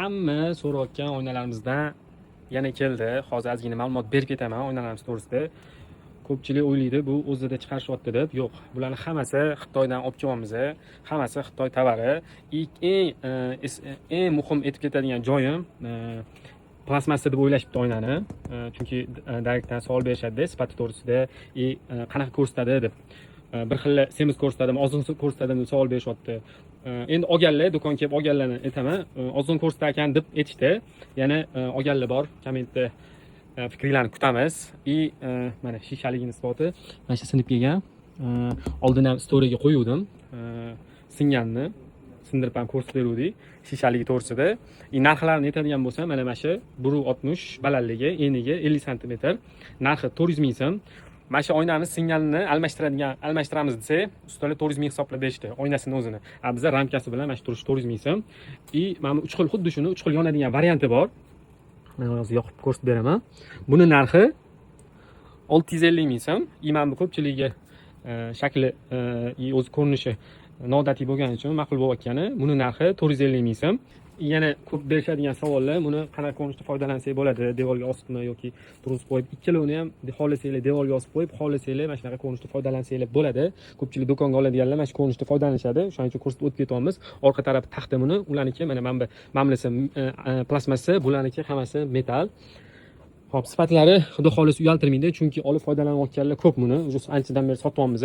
Hamma so'rayotgan oynalarimizdan yana keldi. Hozir ozgina ma'lumot berib ketaman oynalarimiz to'g'risida. Ko'pchilik o'ylaydi bu o'zida chiqarishyapti deb. Yo'q, bularni hammasi Xitoydan olib kelyapmiz. Hammasi Xitoy tovari. Eng muhim aytib ketadigan joyim plastmassa deb o'ylashibdi oynani. Chunki direktdan savol berishadi sifati to'g'risida, qanaqa ko'rsatadi deb. Bir xil semiz ko'rsatadimi, ozon ko'rsatadimi deb savol berishyapti. Endi olganlar, do'konga kelib olganlarni aytaman, ozon ko'rsatar ekan deb aytishdi. Yana olganlar bor, kommentda fikringlarni kutamiz. Mana shishaligini isboti mana shu sinib kelgan. Oldin ham storyga qo'yuvdim. Singanni sindirib ham ko'rsatib beruvdik shishaligi to'g'risida. Narxlarini aytadigan bo'lsam, mana shu 1.60 balandligi, eniga 50 sm, narxi 400 ming so'm. Mana shu oynani singanini almashtiramiz desak, ustalar 400 ming hisoblab berishdi, oynasini o'zini. Bizda ramkasi bilan mana shu turishi 400 ming so'm. Mana bu 3 xil, xuddi shuni 3 xil yonadigan varianti bor. Mana hozir yoqib ko'rsatib beraman. Buni narxi 650 ming so'm. Mana bu ko'pchiligiga shakli o'z ko'rinishi noodatiy bo'lgani uchun ma'qul bo'layotgani. Buni narxi 450 ming so'm. Yana ko'p berishadigan savollar, buni qanaqa ko'rinishda foydalansak bo'ladi, devorga osibmi yoki turuz qo'yib, ikkalovini ham xohlasanglar devorga osib qo'yib, xohlasanglar mana shunaqa ko'rinishda foydalansanglar bo'ladi. Ko'pchilik do'konga oladiganlar mana shu ko'rinishda foydalanishadi. Shuning uchun ko'rsatib o'tib ketyapmiz. Orqa tarafi taxta buni, ularniki mana mamlasi plastmassa, bularniki hammasi metal. Xo'p, sifatlari xudo xolis uyaltirmaydi, chunki olib foydalanayotganlar ko'p buni. Anchadan beri sotyapmiz.